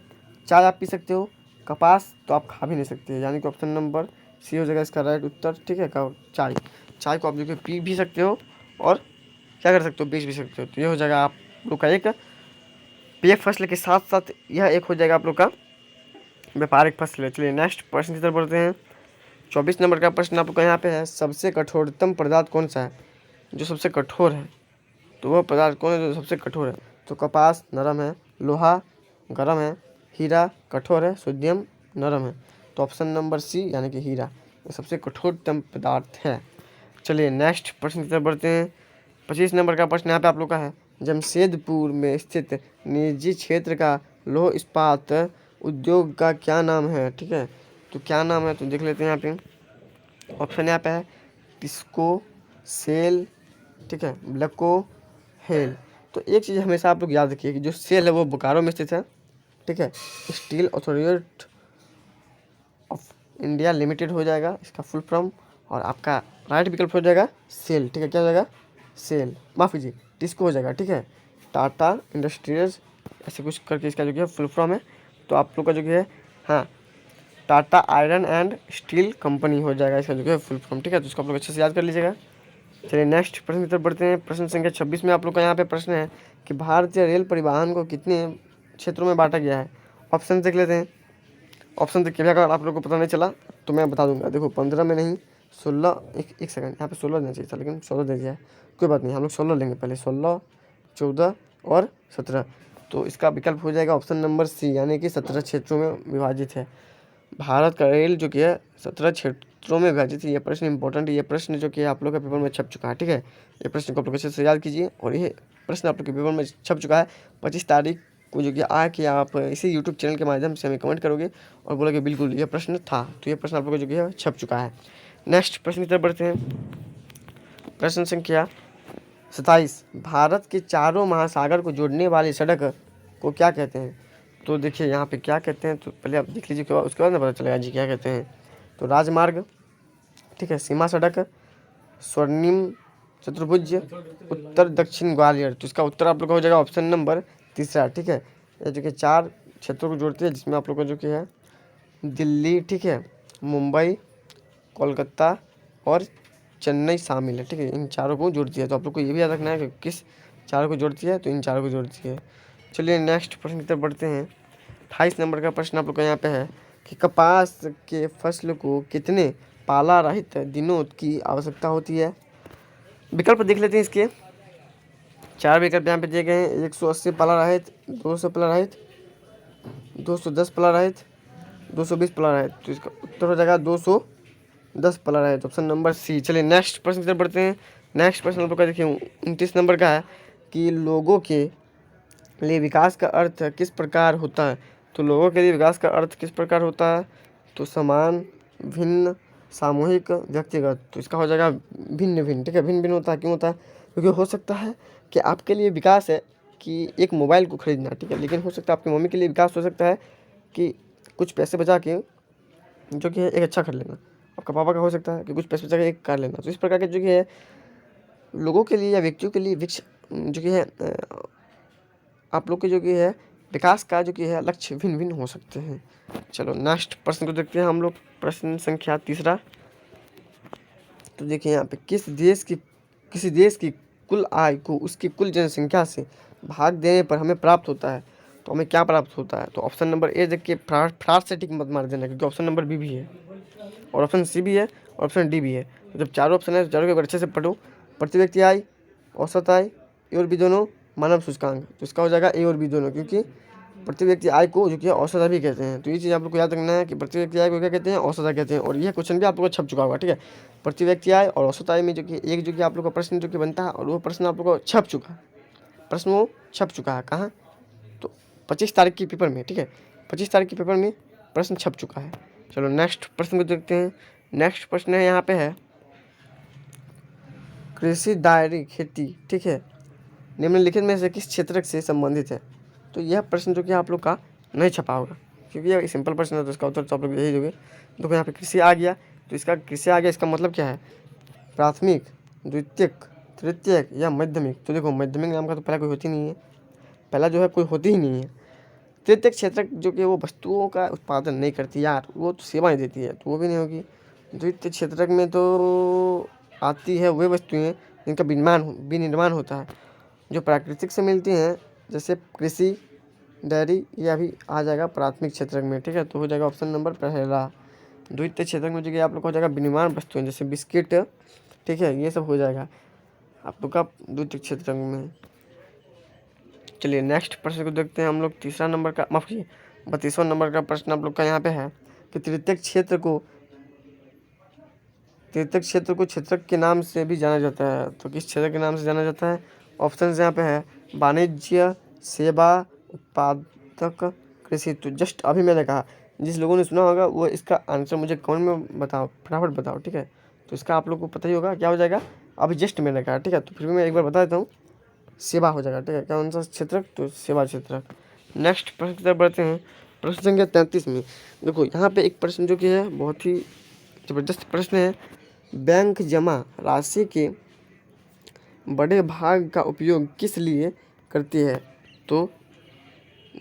चाय आप पी सकते हो, कपास तो आप खा भी नहीं सकते, यानी कि ऑप्शन नंबर सी हो जाएगा इसका राइट उत्तर। ठीक है, चाय को आप जो कि पी भी सकते हो और क्या कर सकते हो, बेच भी सकते हो। तो ये हो जाएगा आप लोग का एक पेय फसल के साथ साथ यह एक हो जाएगा आप लोग का व्यापारिक फसल है। चलिए नेक्स्ट प्रश्न की तरफ बढ़ते हैं। 24 नंबर का प्रश्न आप लोग का यहाँ पे है, सबसे कठोरतम पदार्थ कौन सा है? जो सबसे कठोर है, तो वह पदार्थ कौन है जो सबसे कठोर है? तो कपास नरम है, लोहा गर्म है, हीरा कठोर है, सोडियम नरम है। तो ऑप्शन नंबर सी यानी कि हीरा ये सबसे कठोरतम पदार्थ है। चलिए नेक्स्ट प्रश्न की तरफ बढ़ते हैं। 25 नंबर का प्रश्न यहाँ पे आप लोग का है, जमशेदपुर में स्थित निजी क्षेत्र का लौह इस्पात उद्योग का क्या नाम है? ठीक है, तो क्या नाम है तो देख लेते हैं यहाँ पे। ऑप्शन यहाँ पे है टिस्को, सेल, ठीक है, ब्लैको, हेल। तो एक चीज़ हमेशा आप लोग याद रखिए कि जो सेल है वो बोकारो में स्थित है। ठीक है, steel authority of India limited हो जाएगा इसका फुल फॉर्म, और आपका राइट विकल्प हो जाएगा सेल। ठीक है, क्या हो जाएगा? सेल, माफ़ कीजिए, टिस्को हो जाएगा। ठीक है, टाटा इंडस्ट्रीज ऐसे कुछ करके इसका जो कि है फुल फॉर्म है। तो आप लोग का जो कि है, हाँ, Tata iron and steel company हो जाएगा इसका जो कि है फुल फॉर्म। ठीक है, तो इसको आप लोग अच्छे से याद कर लीजिएगा। चलिए नेक्स्ट प्रश्न की तरफ बढ़ते हैं। प्रश्न संख्या 26 में आप लोग का यहाँ पे प्रश्न है कि भारतीय रेल परिवहन को कितने क्षेत्रों में बांटा गया है? ऑप्शन देख लेते हैं। ऑप्शन देख के भी अगर आप लोग को पता नहीं चला तो मैं बता दूंगा। देखो 15 में नहीं, 16, एक सेकंड, यहाँ पे 16 देना चाहिए था लेकिन 16 दे दिया है, कोई बात नहीं, हम लोग 16 लेंगे पहले, 16, 14 और 17। तो इसका विकल्प हो जाएगा ऑप्शन नंबर सी, यानी कि 17 क्षेत्रों में विभाजित है। भारत का रेल जो कि है 17 क्षेत्रों में विभाजित है। ये प्रश्न इंपॉर्टेंट है, ये प्रश्न जो कि आप लोग के पेपर में छप चुका है। ठीक है, ये प्रश्न को आप लोग अच्छे से याद कीजिए, और ये प्रश्न आप लोग के पेपर में छप चुका है 25 तारीख को, जो कि आके आप इसी यूट्यूब चैनल के माध्यम से हमें कमेंट करोगे और बोलोगे बिल्कुल ये प्रश्न था। तो ये प्रश्न आप लोग को जो कि है छप चुका है। नेक्स्ट प्रश्न की तरफ बढ़ते हैं। प्रश्न संख्या 27, भारत के चारों महासागर को जोड़ने वाली सड़क को क्या कहते हैं? तो देखिए यहाँ पे क्या कहते हैं, तो पहले आप देख लीजिए, उसके बाद ना पता चलेगा जी क्या कहते हैं। तो राजमार्ग, ठीक है, सीमा सड़क, स्वर्णिम चतुर्भुज, उत्तर दक्षिण ग्वालियर। तो इसका उत्तर आप लोग का हो जाएगा ऑप्शन नंबर तीसरा। ठीक है, ये जो कि 4 क्षेत्रों को जोड़ती है, जिसमें आप लोग का जो कि है दिल्ली, ठीक है, मुंबई, कोलकाता और चेन्नई शामिल है। ठीक है, इन चारों को जोड़ती है। तो आप लोग को ये भी याद रखना है कि किस चारों को जोड़ती है, तो इन चारों को जोड़ती है। चलिए नेक्स्ट प्रश्न की तरफ बढ़ते हैं। 28 नंबर का प्रश्न आप लोग का यहाँ पे है कि कपास के फसल को कितने पाला रहित दिनों की आवश्यकता होती है? विकल्प देख लेते हैं इसके। 4 विकल्प यहाँ पे दिए गए हैं, 180 पाला रहित, 200 पाला रहित, 210 पाला रहित, 220 पाला रहित। तो इसका उत्तर हो जाएगा 210 पाला रहित, ऑप्शन नंबर सी। चलिए नेक्स्ट प्रश्न की तरफ बढ़ते हैं। नेक्स्ट प्रश्न आप लोग का देखिए 29 नंबर का है कि लोगों के लिए विकास का अर्थ किस प्रकार होता है? तो लोगों के लिए विकास का अर्थ किस प्रकार होता है? तो समान, भिन्न, सामूहिक, व्यक्तिगत। तो इसका हो जाएगा भिन्न भिन्न। ठीक है, भिन्न भिन्न होता है, क्यों होता है? क्योंकि हो सकता है कि आपके लिए विकास है कि एक मोबाइल को खरीदना, ठीक है, लेकिन हो सकता है आपकी मम्मी के लिए विकास हो सकता है कि कुछ पैसे बचा के जो कि है एक अच्छा कर लेना। आपका पापा का हो सकता है कि कुछ पैसे बचा के एक कार लेना। तो इस प्रकार के जो कि है लोगों के लिए या व्यक्तियों के लिए जो कि है आप लोग के जो कि है विकास का जो कि है लक्ष्य भिन्न भिन्न हो सकते हैं। चलो नेक्स्ट प्रश्न को देखते हैं हम लोग, प्रश्न संख्या 3। तो देखिए यहाँ पे किसी देश की कुल आय को उसकी कुल जनसंख्या से भाग देने पर हमें प्राप्त होता है, तो हमें क्या प्राप्त होता है? तो ऑप्शन नंबर ए देखिए, फ्रांस से टिक मत मार देना, क्योंकि ऑप्शन नंबर बी भी है और ऑप्शन सी भी है और ऑप्शन डी भी है। तो जब चारों ऑप्शन है, चारों के अच्छे से पढ़ो। प्रति व्यक्ति आय, औसत आय, ए और बी दोनों, मानव सूचकांक, तो इसका हो जाएगा ए और बी दोनों, क्योंकि प्रति व्यक्ति आय को जो कि औसत आय भी कहते हैं। तो ये चीज़ आप लोग को याद रखना है कि प्रति व्यक्ति आय को क्या कहते हैं? औसत आय कहते हैं। और यह क्वेश्चन भी आप लोग को छप चुका होगा, ठीक है। प्रति व्यक्ति आय और औसत आय में जो कि एक जो कि आप लोग का प्रश्न जो कि बनता है, और वो प्रश्न आप लोग को छप चुका है, प्रश्न वो छप चुका है। कहाँ? तो 25 तारीख की पेपर में, ठीक है, 25 तारीख की पेपर में प्रश्न छप चुका है। चलो नेक्स्ट प्रश्न को देखते हैं। नेक्स्ट प्रश्न है यहाँ पे है कृषि दायरी खेती, ठीक है, निम्नलिखित में से किस क्षेत्र से संबंधित है? तो यह प्रश्न जो कि आप लोग का नहीं छपा होगा, क्योंकि यह सिंपल प्रश्न है, तो इसका उत्तर तो आप लोग यही दोगे। देखो यहाँ पे कृषि आ गया, तो इसका कृषि आ गया, इसका मतलब क्या है? प्राथमिक, द्वितीयक, तृतीयक या माध्यमिक। तो देखो माध्यमिक नाम का तो पहला कोई होती नहीं है, पहला जो है कोई होती ही नहीं है। तृतीयक क्षेत्र जो कि वो वस्तुओं का उत्पादन नहीं करती यार, वो तो सेवाएं देती है, तो वो भी नहीं होगी। द्वितीय क्षेत्र में तो आती है वे वस्तुएं जिनका विनिर्माण होता है, जो प्राकृतिक से मिलती हैं, जैसे कृषि, डेयरी, ये अभी आ जाएगा प्राथमिक क्षेत्र में, ठीक है। तो हो जाएगा ऑप्शन नंबर पहला। द्वितीय क्षेत्र में जो कि आप लोग को हो जाएगा विनिर्माण वस्तुएं, जैसे बिस्किट, ठीक है, ये सब हो जाएगा आप लोग का द्वितीय क्षेत्र में। चलिए नेक्स्ट प्रश्न को देखते हैं हम लोग। 32वां नंबर का प्रश्न आप लोग का यहाँ पे है कि तृतीयक क्षेत्र को क्षेत्रक के नाम से भी जाना जाता है। तो किस क्षेत्र के नाम से जाना जाता है? ऑप्शन यहाँ पे है वाणिज्य, सेवा, उत्पादक, कृषि। तो जस्ट अभी मैंने कहा, जिस लोगों ने सुना होगा वो इसका आंसर मुझे कमेंट में बताओ, फटाफट बताओ, ठीक है। तो इसका आप लोग को पता ही होगा क्या हो जाएगा, अभी जस्ट मैंने कहा, ठीक है। तो फिर भी मैं एक बार बता देता हूँ, सेवा हो जाएगा, ठीक है। कौन सा क्षेत्रक? तो सेवा क्षेत्रक। नेक्स्ट प्रश्न की तरफ बढ़ते हैं, प्रश्न संख्या 33 में। देखो यहाँ पे एक प्रश्न जो कि है बहुत ही जबरदस्त प्रश्न है। बैंक जमा राशि के बड़े भाग का उपयोग किस लिए करती है? तो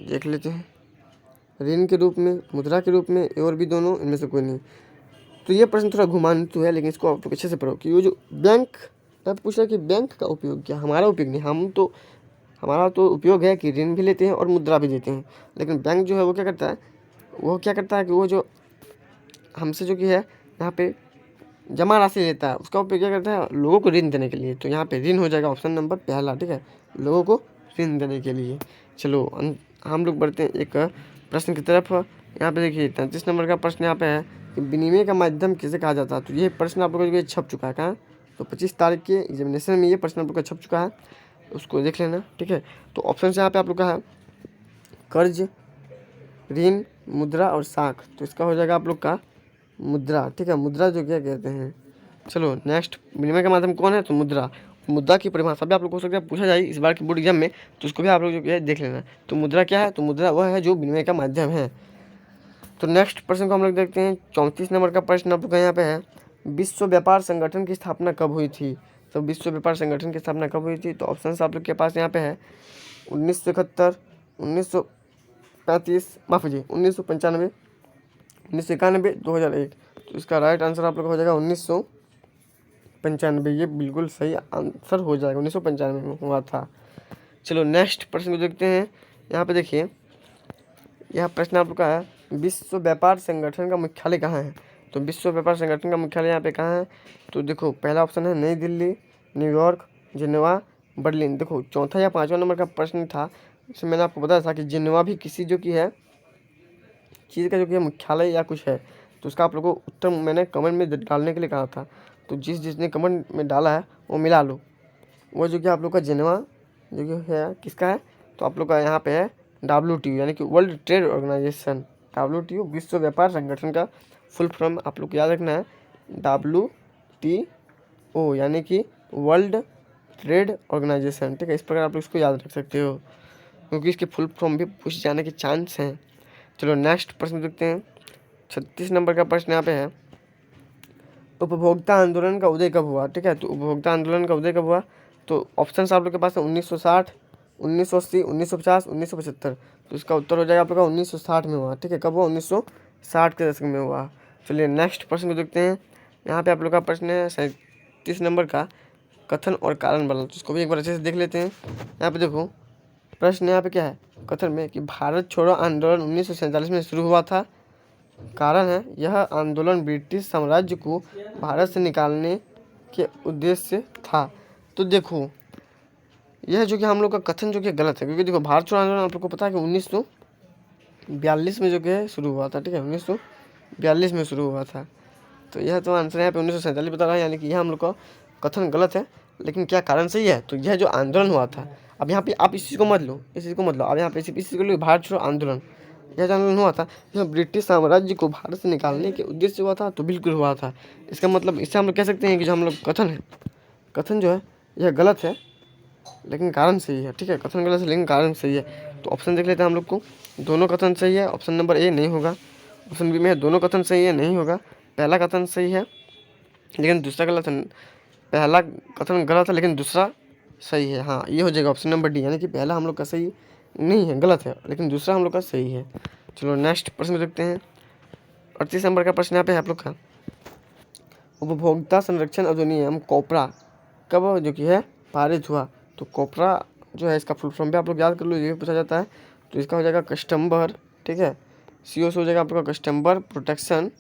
देख लेते हैं, ऋण के रूप में, मुद्रा के रूप में, ए और बी दोनों, इनमें से कोई नहीं। तो ये प्रश्न थोड़ा घुमान्तु है, लेकिन इसको आप लोग अच्छे से पढ़ो कि वो जो बैंक अब पूछ रहा है कि बैंक का उपयोग क्या? हमारा उपयोग नहीं, हमारा तो उपयोग है कि ऋण भी लेते हैं और मुद्रा भी देते हैं। लेकिन बैंक जो है वो क्या करता है कि वो जो हमसे जो कि है यहाँ पे जमा राशि लेता है, उसका उपयोग क्या करता है? लोगों को ऋण देने के लिए। तो यहाँ पे ऋण हो जाएगा ऑप्शन नंबर पहला, ठीक है, लोगों को ऋण देने के लिए। चलो हम लोग बढ़ते हैं एक प्रश्न की तरफ। यहाँ पे देखिए 33 नंबर का प्रश्न यहाँ पे है कि विनिमय का माध्यम किसे कहा जाता है? तो ये प्रश्न आप लोगों को छप चुका है। कहाँ? तो 25 तारीख के एग्जामिनेशन में ये प्रश्न आप लोग का छप चुका है, उसको देख लेना, ठीक है। तो ऑप्शन यहाँ पे आप लोग का है कर्ज, ऋण, मुद्रा और साख। तो इसका हो जाएगा आप लोग का मुद्रा, ठीक है, मुद्रा जो क्या कहते हैं। चलो नेक्स्ट, विनिमय का माध्यम कौन है? तो मुद्रा की परिभाषा भी आप लोग हो सकता है पूछा जाए इस बार की बोर्ड एग्जाम में, तो उसको भी आप लोग जो है देख लेना। तो मुद्रा क्या है? तो मुद्रा वह है जो विनिमय का माध्यम है। तो नेक्स्ट प्रश्न को हम लोग देखते हैं। 34 नंबर का प्रश्न आप लोग का यहाँ पे है, विश्व व्यापार संगठन की स्थापना कब हुई थी? तो विश्व व्यापार संगठन की स्थापना कब हुई थी? तो ऑप्शन आप लोग के पास यहाँ पे है 1971, 1935, माफ कीजिए 1995, 1991, 2001। तो इसका राइट आंसर आप लोग हो जाएगा 1995। ये बिल्कुल सही आंसर हो जाएगा, 1995 में हुआ था। चलो नेक्स्ट प्रश्न को देखते हैं। यहाँ पे देखिए, यह प्रश्न आप लोग का है, विश्व व्यापार संगठन का मुख्यालय कहाँ है? तो विश्व व्यापार संगठन का मुख्यालय यहाँ पे कहाँ है? तो देखो पहला ऑप्शन है नई दिल्ली, न्यूयॉर्क, जिनेवा, बर्लिन। देखो चौथा या पाँचवा नंबर का प्रश्न था, इसमें मैंने आपको बताया था कि जिनेवा भी किसी जो कि है चीज़ का जो कि मुख्यालय या कुछ है। तो उसका आप लोगों को उत्तर मैंने कमेंट में डालने के लिए कहा था, तो जिसने कमेंट में डाला है वो मिला लो। वो जो कि आप लोग का जिनेवा जो कि है किसका है? तो आप लोग का यहाँ पे है WTO, यानी कि वर्ल्ड ट्रेड ऑर्गेनाइजेशन। WTO विश्व व्यापार संगठन का फुल फॉर्म आप लोग को याद रखना है WTO, यानी कि वर्ल्ड ट्रेड ऑर्गेनाइजेशन, ठीक है। इस प्रकार आप इसको याद रख सकते हो क्योंकि इसके फुल फॉर्म भी पूछ जाने के चांस हैं। चलो नेक्स्ट प्रश्न देखते हैं। 36 नंबर का प्रश्न यहाँ पे है, उपभोक्ता आंदोलन का उदय कब हुआ, ठीक है। तो उपभोक्ता आंदोलन का उदय कब हुआ, तो ऑप्शन आप लोग के पास है 1960, 1980, 1950, 1975। तो इसका उत्तर हो जाएगा आप लोग का 1960 में हुआ, ठीक है। कब हुआ, 1960 के दशक में हुआ। चलिए नेक्स्ट प्रश्न को देखते हैं। यहाँ पे आप लोग का प्रश्न है 37 नंबर का, कथन और कारण बदल। तो इसको भी एक बार अच्छे से देख लेते हैं। यहाँ पे देखो प्रश्न यहाँ पे क्या है, कथन में कि भारत छोड़ो आंदोलन 1947 में शुरू हुआ था। कारण है यह आंदोलन ब्रिटिश साम्राज्य को भारत से निकालने के उद्देश्य से था। तो देखो यह जो कि हम लोग का कथन जो कि गलत है, क्योंकि देखो भारत छोड़ो आंदोलन आप लोग को पता है कि 1942 में जो कि है शुरू हुआ था, ठीक है। 1942 में शुरू हुआ था। तो यह तो आंसर यहाँ पे 1947 बता रहा है, यानी कि यह हम लोग का कथन गलत है। लेकिन क्या कारण सही है, तो यह जो आंदोलन हुआ था, अब यहाँ पे आप इस चीज़ को मत लो, इस चीज़ को मत लो, अब यहाँ पे इस चीज़ को लो, भारत छोड़ो आंदोलन। यह जो आंदोलन हुआ था यह ब्रिटिश साम्राज्य को भारत से निकालने के उद्देश्य से हुआ था, तो बिल्कुल हुआ था। इसका मतलब इससे हम लोग कह सकते हैं कि जो हम लोग कथन है, कथन जो है यह गलत है लेकिन कारण सही है, ठीक है। कथन गलत है लेकिन कारण सही है। तो ऑप्शन देख लेते हैं हम लोग को, दोनों कथन सही है। ऑप्शन नंबर ए नहीं होगा, ऑप्शन बी में है दोनों कथन सही है, नहीं होगा। पहला कथन सही है लेकिन दूसरा गलत है, पहला कथन गलत है लेकिन दूसरा सही है। हाँ ये हो जाएगा ऑप्शन नंबर डी, यानी कि पहला हम लोग का सही नहीं है, गलत है, लेकिन दूसरा हम लोग का सही है। चलो नेक्स्ट प्रश्न देखते हैं। 38 नंबर का प्रश्न यहाँ पे है आप लोग का, उपभोक्ता संरक्षण अधिनियम कोपरा कब जो कि है पारित हुआ। तो कोपरा जो है इसका फुल फॉर्म भी आप लोग याद कर लो, ये भी पूछा जाता है। तो इसका हो जाएगा कस्टमर, ठीक है। COC हो जाएगा आप लोग का कस्टमर प्रोटेक्शन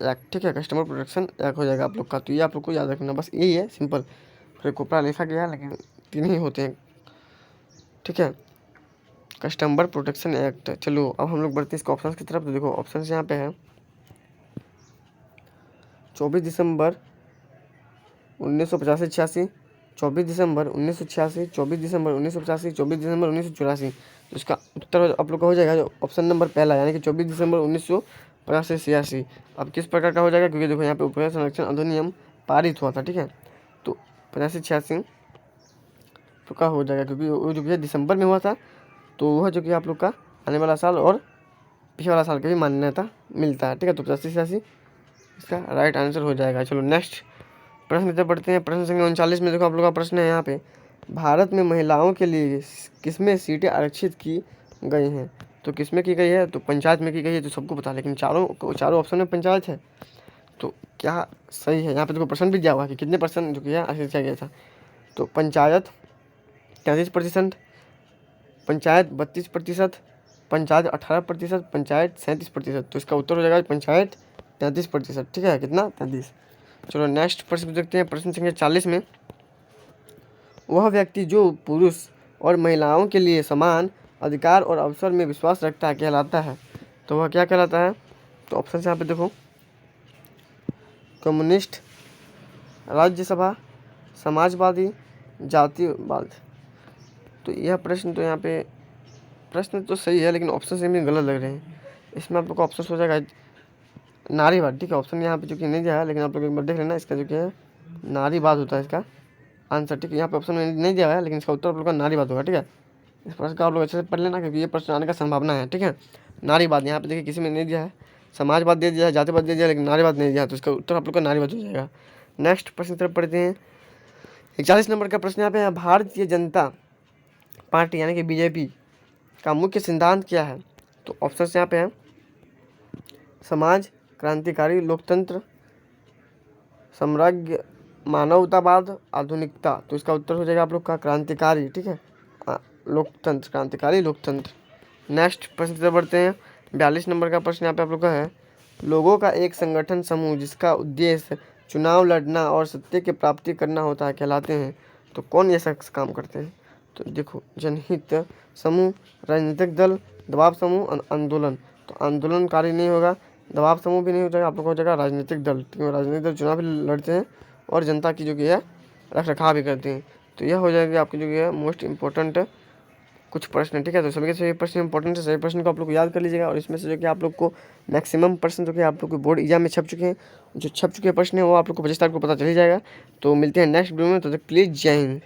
एक्ट, ठीक है। कस्टमर प्रोटेक्शन एक्ट हो जाएगा आप लोग का। तो ये आप लोग को याद रखना, बस यही है, सिंपल। फिर कोपरा लिखा गया है लेकिन 3 ही होते हैं, ठीक है। Customer protection act. चलो अब हम लोग बढ़ते हैं इसके ऑप्शन की तरफ। तो देखो ऑप्शन यहाँ पे है 24 दिसंबर 1985-86, 24 दिसंबर 1986, 24 दिसंबर 1985, 24 दिसंबर 1984। तो इसका उत्तर आप लोग का हो जाएगा जो ऑप्शन नंबर पहला, यानी कि 24 दिसंबर 1985-86। अब किस प्रकार का हो जाएगा, क्योंकि देखो यहाँ पे उपभोक्ता संरक्षण अधिनियम पारित हुआ था, ठीक है। तो 85-86 तो का हो जाएगा, क्योंकि वो जो कि दिसंबर में हुआ था। तो वह जो कि आप लोग का आने वाला साल और पिछले वाला साल का भी मान्यता मिलता है, ठीक है। तो 85-86 इसका राइट आंसर हो जाएगा। चलो नेक्स्ट प्रश्न की बढ़ते हैं। प्रश्न संख्या 39 में देखो आप लोग का प्रश्न है यहाँ पे, भारत में महिलाओं के लिए किसमें सीटें आरक्षित की गई हैं। तो किसमें की गई है, तो पंचायत में की गई है, तो सबको पता है। लेकिन चारों ऑप्शन में पंचायत है, तो क्या सही है। यहाँ पे देखो प्रश्न भी दिया हुआ है कि कितने % जो कि है आरक्षित किया गया था। तो पंचायत 33%, पंचायत 32%, पंचायत 18%, पंचायत 37%। तो इसका उत्तर हो जाएगा पंचायत 33%, ठीक है। कितना, 33। चलो नेक्स्ट प्रश्न देखते हैं। प्रश्न संख्या 40 में, वह व्यक्ति जो पुरुष और महिलाओं के लिए समान अधिकार और अवसर में विश्वास रखता है कहलाता है। तो वह क्या कहलाता है। तो ऑप्शन यहाँ पे देखो, कम्युनिस्ट, राज्यसभा, समाजवादी, जातिवाद। तो यह प्रश्न तो यहाँ पे प्रश्न तो सही है लेकिन ऑप्शन से भी गलत लग रहे हैं। इसमें आप लोग का ऑप्शन हो जाएगा नारीवाद, ठीक है। ऑप्शन यहाँ पे जो कि नहीं दिया है लेकिन आप लोग एक बार देख लेना, इसका जो कि है नारीवाद होता है इसका आंसर, ठीक है। यहाँ पे ऑप्शन में नहीं दिया है लेकिन इसका उत्तर आप लोग का नारीवाद होगा, ठीक है। इस प्रश्न का आप लोग अच्छे से पढ़ लेना क्योंकि ये प्रश्न आने का संभावना है, ठीक है। नारीवाद यहाँ पे देखिए किसी में नहीं दिया है, समाजवाद दे दिया है, जातिवाद दे दिया है, लेकिन नारीवाद नहीं दिया है। तो इसका उत्तर आप लोग का नारीवाद हो जाएगा। नेक्स्ट प्रश्न की तरफ पढ़ते हैं। 41 नंबर का प्रश्न यहाँ पे है, भारतीय जनता पार्टी यानी कि BJP का मुख्य सिद्धांत क्या है। तो ऑप्शन यहाँ पे है समाज, क्रांतिकारी, लोकतंत्र, साम्राज्य, मानवतावाद, आधुनिकता। तो इसका उत्तर हो जाएगा आप लोग का क्रांतिकारी, ठीक है। लोकतंत्र, क्रांतिकारी लोकतंत्र। नेक्स्ट प्रश्न की तरफ बढ़ते हैं। 42 नंबर का प्रश्न यहाँ पे आप लोग का है, लोगों का एक संगठन समूह जिसका उद्देश्य चुनाव लड़ना और सत्य की प्राप्ति करना होता है कहलाते हैं। तो कौन ये शख्स काम करते हैं। तो देखो जनहित समूह, राजनीतिक दल, दबाव समूह, आंदोलन। तो आंदोलनकारी नहीं होगा, दबाव समूह भी नहीं हो जाएगा, आप लोग हो जाएगा राजनीतिक दल। राजनीतिक दल चुनाव भी लड़ते हैं और जनता की जो कि है रख रखाव भी करते हैं। तो यह हो जाएगी आपकी जो कि है मोस्ट इम्पोर्टेंट कुछ प्रश्न, ठीक है। तो सभी के सभी प्रश्न इंपॉर्टेंट है, सभी प्रश्न को आप लोग को याद कर लीजिएगा। और इसमें से जो कि आप लोग को मैक्सिमम प्रश्न जो कि आप लोग को बोर्ड एग्जाम में छप चुके हैं, जो छप चुके प्रश्न हैं वो आप लोग को 25 तारीख को पता चल ही जाएगा। तो मिलते हैं नेक्स्ट वीडियो में, तो प्लीज़ जय हिंद।